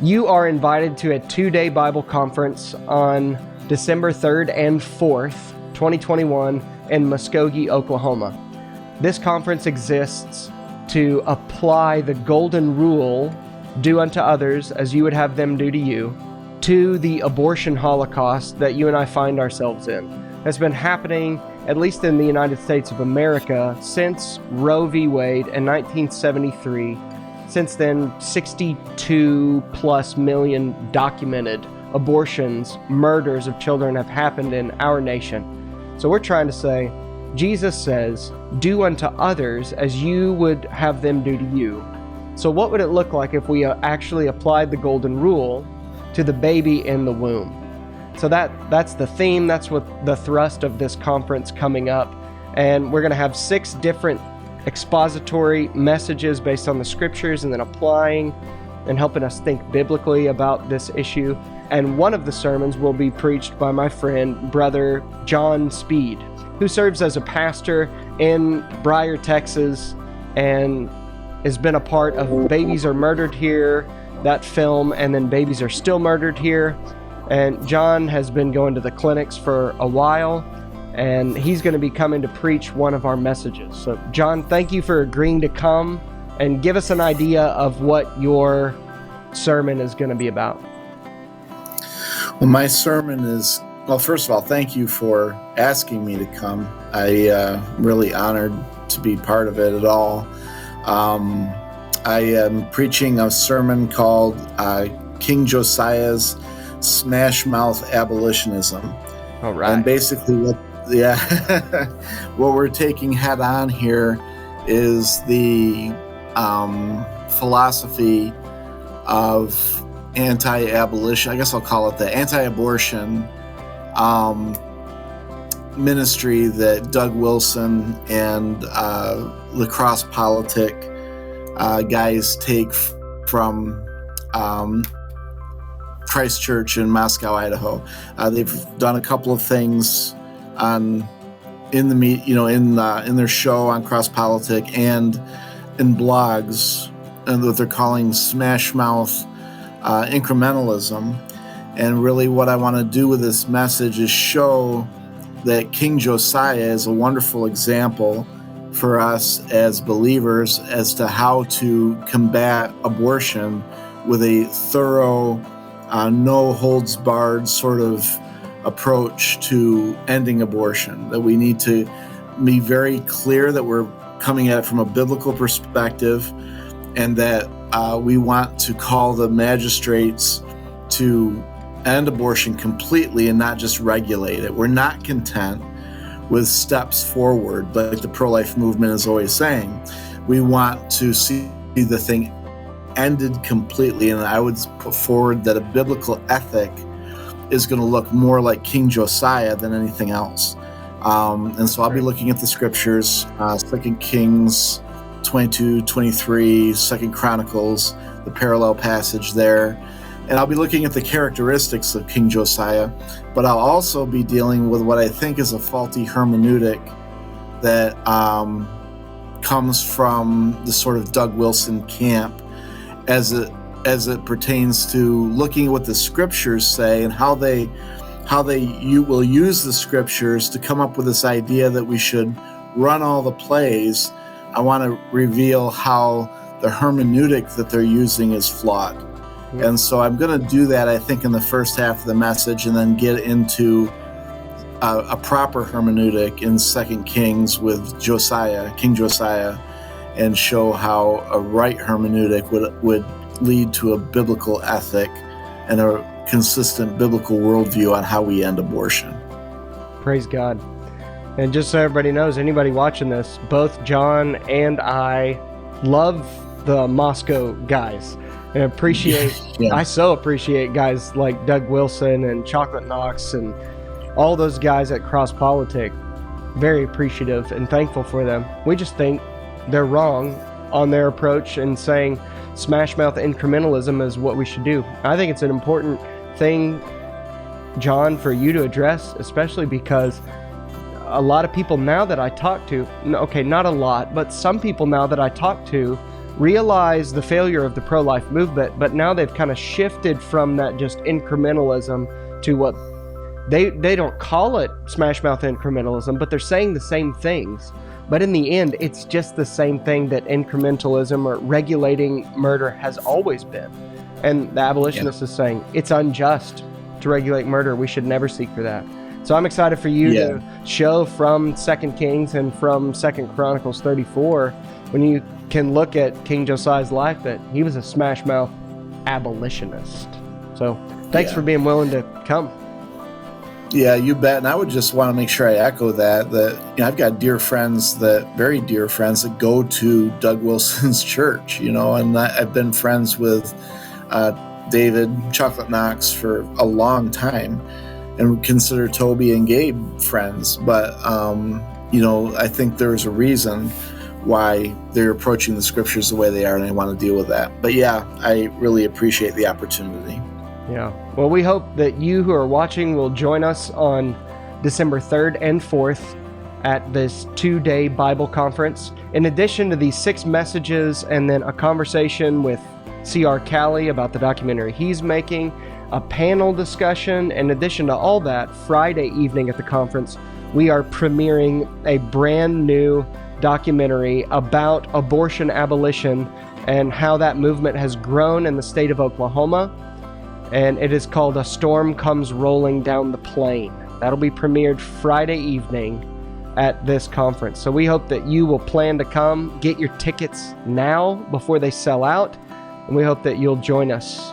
You are invited to a 2-day Bible conference on December 3rd and 4th, 2021 in Muskogee, Oklahoma. This conference exists to apply the golden rule, do unto others as you would have them do to you, to the abortion holocaust that you and I find ourselves in. It's been happening, at least in the United States of America, since Roe v. Wade in 1973. Since then, 62 plus million documented abortions, murders of children have happened in our nation. So we're trying to say, Jesus says, do unto others as you would have them do to you. So what would it look like if we actually applied the golden rule to the baby in the womb? So that's the theme, that's what the thrust of this conference coming up. And we're going to have 6 different expository messages based on the scriptures and then applying and helping us think biblically about this issue. And one of the sermons will be preached by my friend, brother Jon Speed, who serves as a pastor in Bryer, Texas, and has been a part of Babies Are Murdered Here, that film, and then Babies Are Still Murdered Here. And John has been going to the clinics for a while, and he's going to be coming to preach one of our messages. So, John, thank you for agreeing to come and give us an idea of what your sermon is going to be about. Well, my sermon is, well, first of all, thank you for asking me to come. I'm really honored to be part of it at all. I am preaching a sermon called King Josiah's Smash Mouth Abolitionism. All right. And basically what we're taking head on here is the philosophy of anti-abolition, I guess I'll call it the anti-abortion ministry that Doug Wilson and lacrosse politic guys take from Christ Church in Moscow, Idaho. They've done a couple of things in their show on Cross Politic and in blogs, and what they're calling Smash Mouth incrementalism. And really, what I want to do with this message is show that King Josiah is a wonderful example for us as believers as to how to combat abortion with a thorough, no holds barred sort of approach to ending abortion. That we need to be very clear that we're coming at it from a biblical perspective, and that we want to call the magistrates to end abortion completely and not just regulate it. We're not content with steps forward, like the pro-life movement is always saying. We want to see the thing ended completely, and I would put forward that a biblical ethic is going to look more like King Josiah than anything else. And so I'll be looking at the scriptures, 2 Kings 22, 23, 2 Chronicles, the parallel passage there. And I'll be looking at the characteristics of King Josiah, but I'll also be dealing with what I think is a faulty hermeneutic that comes from the sort of Doug Wilson camp as it pertains to looking at what the scriptures say and how you will use the scriptures to come up with this idea that we should run all the plays. I want to reveal how the hermeneutic that they're using is flawed. Yeah. And so I'm going to do that, I think, in the first half of the message, and then get into a proper hermeneutic in 2 Kings with Josiah, King Josiah, and show how a right hermeneutic would lead to a biblical ethic and a consistent biblical worldview on how we end abortion. Praise God. And just so everybody knows, anybody watching this, both John and I love the Moscow guys. And I so appreciate guys like Doug Wilson and Chocolate Knox and all those guys at Cross Politic. Very appreciative and thankful for them. We just think they're wrong on their approach and saying smash mouth incrementalism is what we should do. I think it's an important thing, John, for you to address, especially because a lot of people now that I talk to, okay, not a lot, but some people now that I talk to realize the failure of the pro-life movement, but now they've kind of shifted from that just incrementalism to what they don't call it smash mouth incrementalism, but they're saying the same things. But in the end, it's just the same thing that incrementalism or regulating murder has always been. And the abolitionist is saying it's unjust to regulate murder. We should never seek for that. So I'm excited for you to show from 2 Kings and from 2 Chronicles 34, when you can look at King Josiah's life, that he was a smash mouth abolitionist. So thanks for being willing to come. Yeah, you bet. And I would just want to make sure I echo that I've got very dear friends that go to Doug Wilson's church, and I've been friends with David Chocolate Knox for a long time, and consider Toby and Gabe friends. But, I think there's a reason why they're approaching the scriptures the way they are, and I want to deal with that. But yeah, I really appreciate the opportunity. Yeah. Well, we hope that you who are watching will join us on December 3rd and 4th at this 2-day Bible conference. In addition to these 6 messages and then a conversation with C.R. Calley about the documentary he's making, a panel discussion, in addition to all that, Friday evening at the conference, we are premiering a brand new documentary about abortion abolition and how that movement has grown in the state of Oklahoma. And it is called A Storm Comes Rolling Down the Plain. That'll be premiered Friday evening at this conference. So we hope that you will plan to come, get your tickets now before they sell out, and we hope that you'll join us